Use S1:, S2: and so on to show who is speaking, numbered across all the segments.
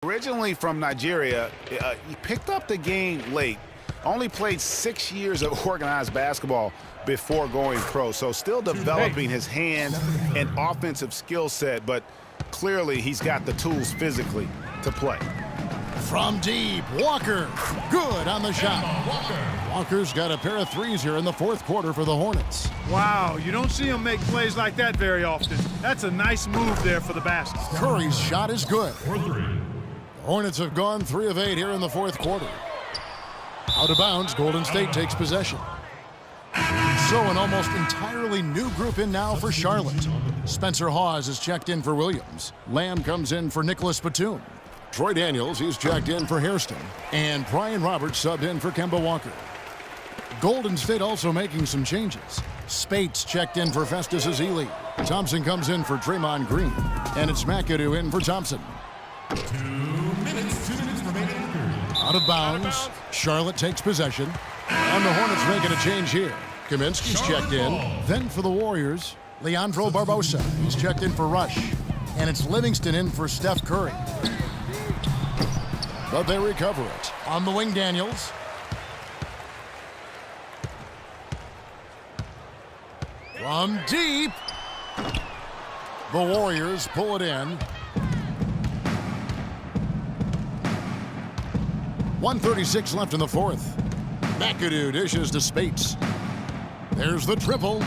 S1: Originally from Nigeria, he picked up the game late. Only played 6 years of organized basketball before going pro. So still developing his hands and offensive skill set, but clearly he's got the tools physically to play.
S2: From deep, Walker. Good on the shot. Walker's got a pair of threes here in the fourth quarter for the Hornets.
S3: Wow, you don't see him make plays like that very often. That's a nice move there for the basket.
S2: Curry's shot is good. The Hornets have gone 3 of 8 here in the fourth quarter. Out of bounds, Golden State takes possession. So an almost entirely new group in now for Charlotte. Spencer Hawes is checked in for Williams. Lamb comes in for Nicholas Batum. Troy Daniels, he's checked in for Hairston. And Brian Roberts subbed in for Kemba Walker. Golden State also making some changes. Spates checked in for Festus Ezeli. Thompson comes in for Draymond Green. And it's McAdoo in for Thompson.
S4: 2 minutes remaining in the period.
S2: Out of bounds. Charlotte takes possession. And the Hornets making a change here. Kaminsky's checked in. Then for the Warriors, Leandro Barbosa. He's checked in for Rush. And it's Livingston in for Steph Curry. But they recover it. On the wing, Daniels. From deep. The Warriors pull it in. 1:36 left in the fourth. McAdoo dishes to Spates. There's the triple.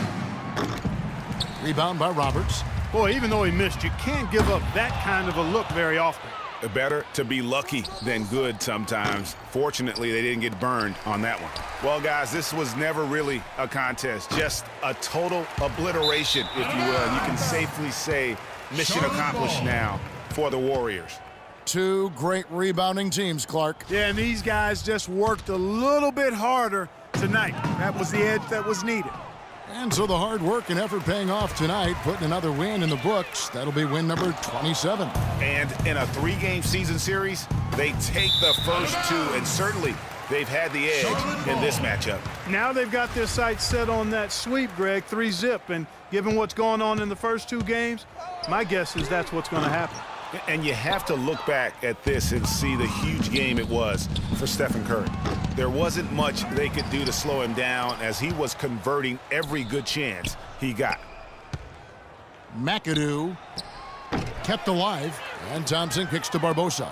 S2: Rebound by Roberts.
S3: Boy, even though he missed, you can't give up that kind of a look very often.
S1: Better to be lucky than good sometimes. Fortunately, they didn't get burned on that one. Well, guys, this was never really a contest. Just a total obliteration, if you will. You can safely say mission accomplished now for the Warriors.
S2: 2 great rebounding teams, Clark.
S3: Yeah, and these guys just worked a little bit harder tonight. That was the edge that was needed.
S2: And so the hard work and effort paying off tonight, putting another win in the books. That'll be win number 27.
S1: And in a 3-game season series, they take the first 2, and certainly they've had the edge in this matchup.
S3: Now they've got their sights set on that sweep, Greg, 3-zip, and given what's going on in the first 2 games, my guess is that's what's going to happen.
S1: And you have to look back at this and see the huge game it was for Stephen Curry. There wasn't much they could do to slow him down as he was converting every good chance he got.
S2: McAdoo kept alive, and Thompson kicks to Barbosa.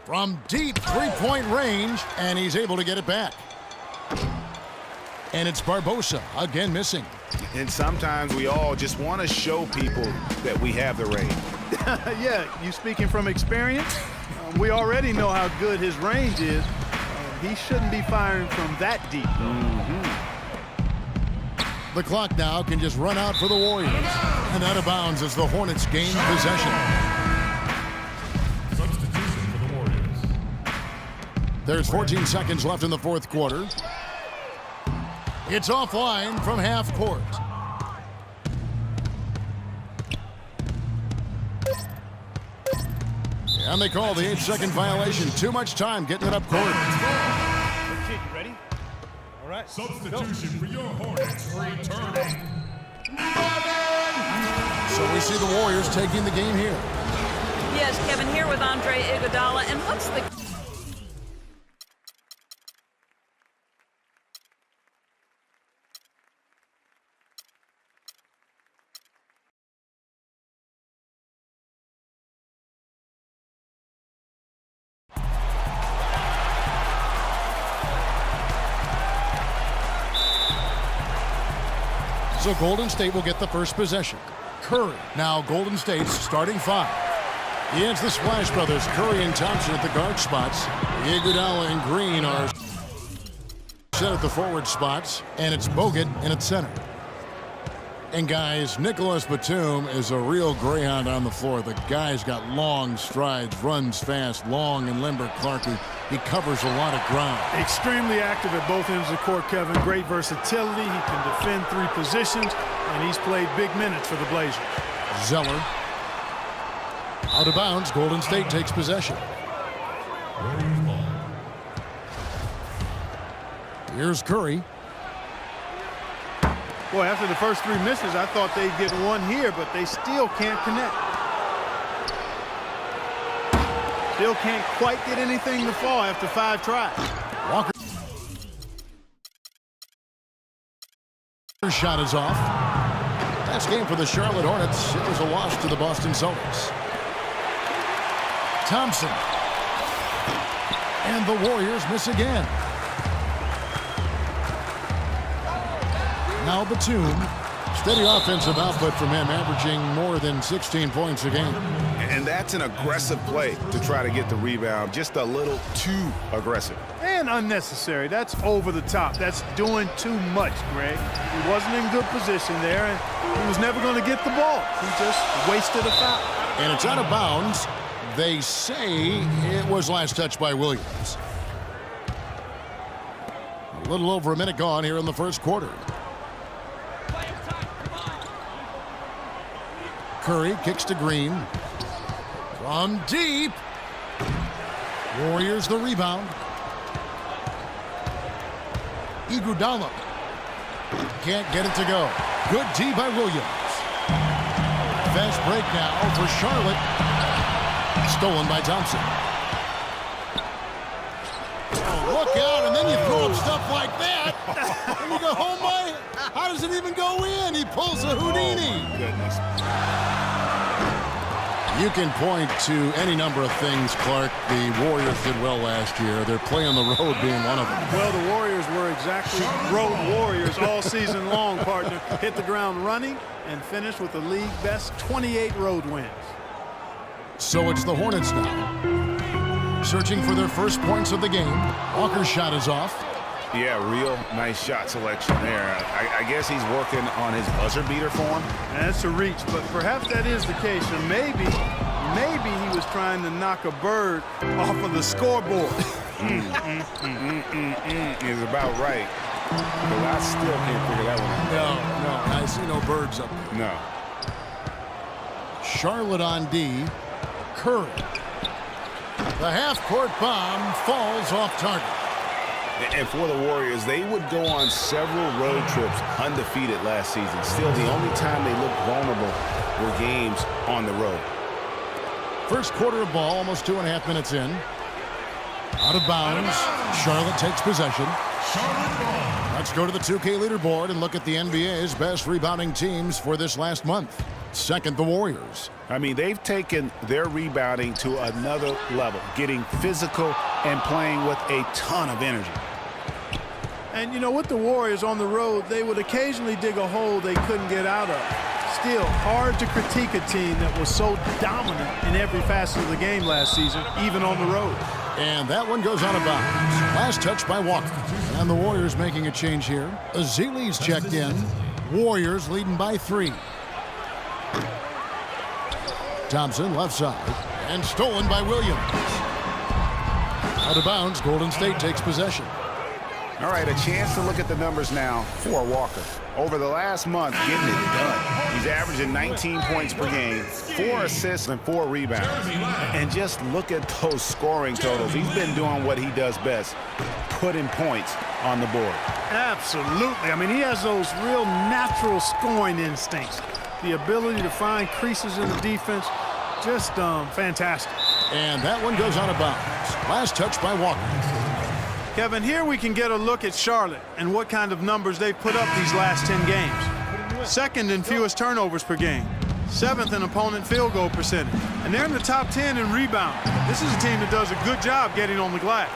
S2: From deep 3-point range, and he's able to get it back. And it's Barbosa, again missing.
S1: And sometimes we all just want to show people that we have the range.
S3: Yeah, you speaking from experience? We already know how good his range is. He shouldn't be firing from that deep.
S2: The clock now can just run out for the Warriors. And out of bounds as the Hornets gain possession.
S4: Substitution for the Warriors.
S2: There's 14 seconds left in the fourth quarter. It's offline from half court. And they call the 8-second violation. Too much time getting it up court.
S3: Okay, you ready? All right.
S4: Substitution for your Hornets returning.
S2: So we see the Warriors taking the game here.
S5: Yes, Kevin, here with Andre Iguodala. And what's the...
S2: So Golden State will get the first possession. Curry, now Golden State's starting 5. Against the Splash Brothers, Curry and Thompson at the guard spots. Iguodala and Green are set at the forward spots, and it's Bogut in at center. And guys, Nicholas Batum is a real greyhound on the floor. The guy's got long strides, runs fast, long and limber. Clark, he covers a lot of ground.
S3: Extremely active at both ends of the court, Kevin. Great versatility. He can defend 3 positions, and he's played big minutes for the Blazers.
S2: Zeller. Out of bounds, Golden State takes possession.
S4: Warriors ball.
S2: Here's Curry.
S3: Boy, after the first 3 misses, I thought they'd get one here, but they still can't connect. Still can't quite get anything to fall after 5 tries.
S2: Walker. Shot is off. Last game for the Charlotte Hornets. It was a loss to the Boston Celtics. Thompson. And the Warriors miss again. Now Batum. Steady offensive output from him, averaging more than 16 points a game.
S1: And that's an aggressive play to try to get the rebound. Just a little too aggressive.
S3: And unnecessary. That's over the top. That's doing too much, Greg. He wasn't in good position there, and he was never going to get the ball. He just wasted a foul.
S2: And it's out of bounds. They say it was last touched by Williams. A little over a minute gone here in the first quarter. Curry kicks to Green. From deep. Warriors the rebound. Iguodala. Can't get it to go. Good D by Williams. Fast break now for Charlotte. Stolen by Thompson. Oh, look out, and then you throw up stuff like that. And you go, oh my, how does it even go in? He pulls a Houdini.
S1: Oh, goodness.
S2: You can point to any number of things, Clark. The Warriors did well last year. Their play on the road being one of them.
S3: Well, the Warriors were exactly road warriors all season long, partner. Hit the ground running and finished with the league best 28 road wins.
S2: So it's the Hornets now. Searching for their first points of the game. Walker's shot is off.
S1: Yeah, real nice shot selection there. I guess he's working on his buzzer beater for him.
S3: That's a reach, but perhaps that is the case. Or maybe he was trying to knock a bird off of the scoreboard.
S1: Is about right. But I still can't figure that one out.
S2: No, I see no birds up there.
S1: No.
S2: Charlotte on D. Curry. The half-court bomb falls off target.
S1: And for the Warriors, they would go on several road trips undefeated last season. Still, the only time they looked vulnerable were games on the road.
S2: First quarter of ball, almost 2.5 minutes in. Out of bounds. Charlotte takes possession. Let's go to the 2K leaderboard and look at the NBA's best rebounding teams for this last month. Second, the Warriors.
S1: I mean, they've taken their rebounding to another level, getting physical and playing with a ton of energy.
S3: And you know, with the Warriors on the road, they would occasionally dig a hole they couldn't get out of. Still, hard to critique a team that was so dominant in every facet of the game last season, even on the road.
S2: And that one goes out of bounds. Last touch by Walker. And the Warriors making a change here. Azili's checked in. Warriors leading by 3. Thompson left side. And stolen by Williams. Out of bounds, Golden State takes possession.
S1: All right, a chance to look at the numbers now for Walker. Over the last month, getting it done. He's averaging 19 points per game, 4 assists and 4 rebounds. And just look at those scoring totals. He's been doing what he does best, putting points on the board.
S3: Absolutely. I mean, he has those real natural scoring instincts. The ability to find creases in the defense, just fantastic.
S2: And that one goes out of bounds. Last touch by Walker.
S3: Kevin, here we can get a look at Charlotte and what kind of numbers they've put up these last 10 games. Second in fewest turnovers per game. 7th in opponent field goal percentage. And they're in the top 10 in rebound. This is a team that does a good job getting on the glass.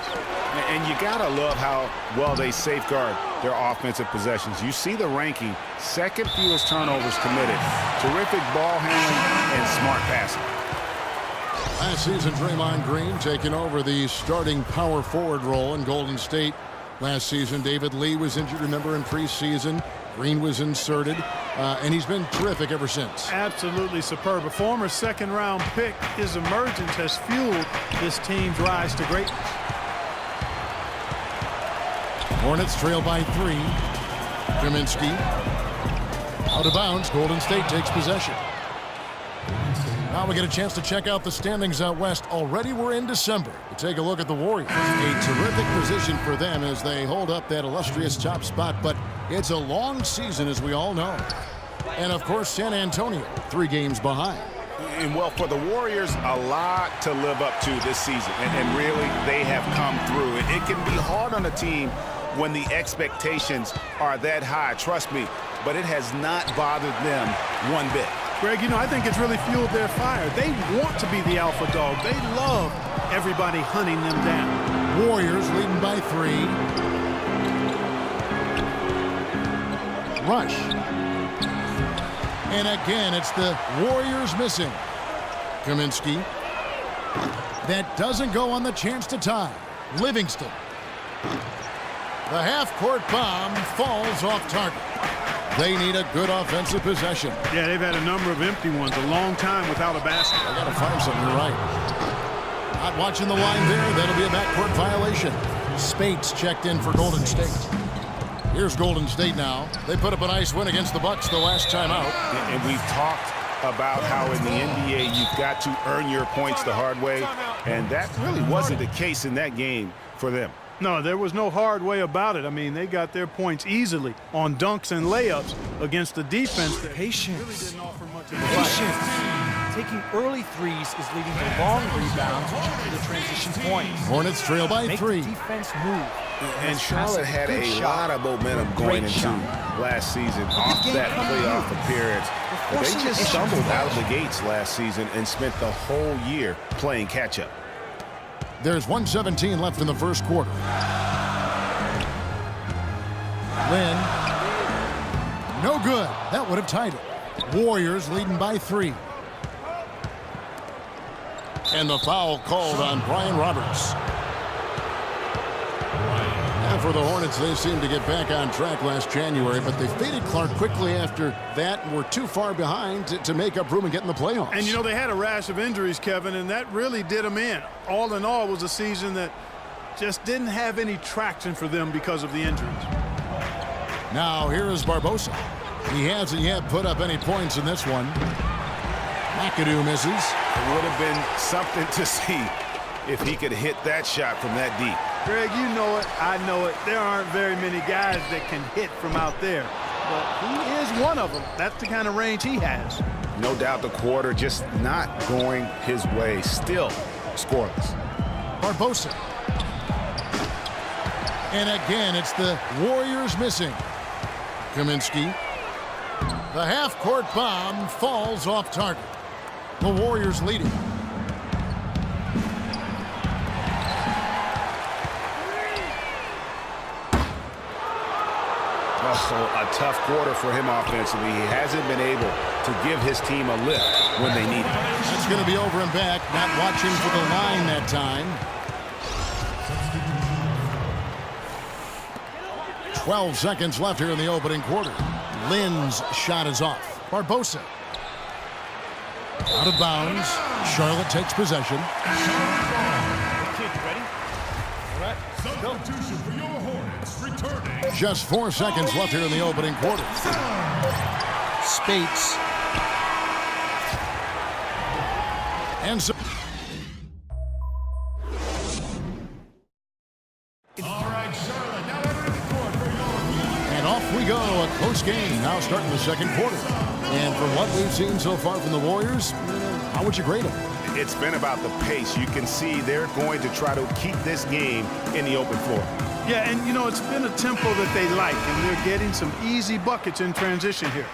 S1: And you gotta love how well they safeguard their offensive possessions. You see the ranking, second fewest turnovers committed. Terrific ball handling and smart passing.
S2: Last season, Draymond Green taking over the starting power forward role in Golden State. Last season, David Lee was injured, remember, in preseason. Green was inserted, and he's been terrific ever since.
S3: Absolutely superb. A former second-round pick, his emergence has fueled this team's rise to greatness.
S2: Hornets trail by 3. Kaminsky. Out of bounds, Golden State takes possession. Now we get a chance to check out the standings out west. Already we're in December. To take a look at the Warriors. A terrific position for them as they hold up that illustrious top spot, but it's a long season, as we all know. And of course, San Antonio, 3 games behind.
S1: And well, for the Warriors, a lot to live up to this season. And really, they have come through. It can be hard on a team when the expectations are that high, trust me. But it has not bothered them one bit.
S3: Greg, you know, I think it's really fueled their fire. They want to be the alpha dog. They love everybody hunting them down.
S2: Warriors leading by 3. Rush. And again, it's the Warriors missing. Kaminsky. That doesn't go on the chance to tie. Livingston. The half-court bomb falls off target. They need a good offensive possession.
S3: Yeah, they've had a number of empty ones, a long time without a basket.
S2: They got to find something right. Not watching the line there. That'll be a backcourt violation. Spates checked in for Golden State. Here's Golden State now. They put up a nice win against the Bucks the last time out.
S1: And we've talked about how in the NBA you've got to earn your points the hard way, and that really wasn't the case in that game for them.
S3: No, there was no hard way about it. I mean, they got their points easily on dunks and layups against the defense that
S6: Patience.
S3: really didn't offer much of a
S6: Patience. Taking early threes is leading to long rebounds, which are the transition points.
S2: Hornets trail by
S6: Make
S2: 3.
S6: the defense move.
S1: And Charlotte had a lot of momentum going into last season off that playoff appearance. But they just stumbled out of the gates last season and spent the whole year playing catch-up.
S2: There's 1:17 left in the first quarter. Lynn. No good. That would have tied it. Warriors leading by 3. And the foul called on Brian Roberts. And for the Hornets, they seemed to get back on track last January, but they faded Clark quickly after that and were too far behind to make up room and get in the playoffs.
S3: And, you know, they had a rash of injuries, Kevin, and that really did them in. All in all, it was a season that just didn't have any traction for them because of the injuries.
S2: Now, here is Barbosa. He hasn't yet put up any points in this one. McAdoo misses.
S1: It would have been something to see if he could hit that shot from that deep.
S3: Greg, you know it, I know it. There aren't very many guys that can hit from out there. But he is one of them. That's the kind of range he has.
S1: No doubt the quarter just not going his way. Still scoreless.
S2: Barbosa. And again, it's the Warriors missing. Kaminsky. The half-court bomb falls off target. The Warriors leading.
S1: Also, a tough quarter for him offensively. He hasn't been able to give his team a lift when they need it.
S2: That's going to be over and back. Not watching for the line that time. 12 seconds left here in the opening quarter. Lynn's shot is off. Barbosa. Out of bounds. Charlotte takes possession.
S4: Substitution for your Hornets returning.
S2: Just 4 seconds left here in the opening quarter.
S6: Spates.
S2: And so
S4: All right, Charlotte, now entering the court for your
S2: and off we go. A close game now starting the second quarter. And from what we've seen so far from the Warriors, how would you grade them?
S1: It's been about the pace. You can see they're going to try to keep this game in the open floor.
S3: Yeah, and, you know, it's been a tempo that they like, and they're getting some easy buckets in transition here.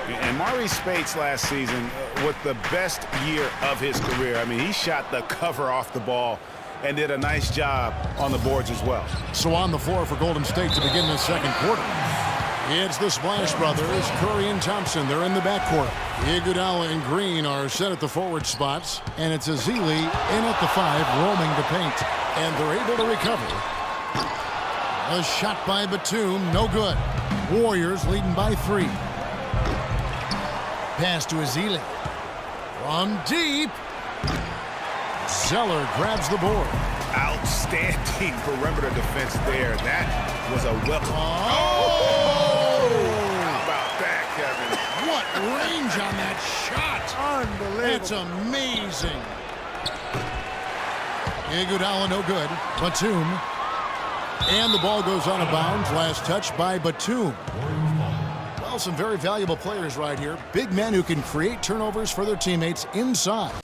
S1: And Maurice Spates last season with the best year of his career. I mean, he shot the cover off the ball and did a nice job on the boards as well.
S2: So on the floor for Golden State to begin the second quarter. It's the Splash Brothers, Curry and Thompson. They're in the backcourt. Iguodala and Green are set at the forward spots. And it's Ezeli in at the 5, roaming the paint. And they're able to recover. A shot by Batum, no good. Warriors leading by 3. Pass to Ezeli. From deep. Zeller grabs the board.
S1: Outstanding perimeter defense there. That was a weapon.
S2: Oh!
S1: How about that, Kevin?
S2: What range on that shot!
S3: Unbelievable.
S2: That's amazing. Iguodala no good. Batum. And the ball goes out of bounds. Last touch by Batum. Well, some very valuable players right here. Big men who can create turnovers for their teammates inside.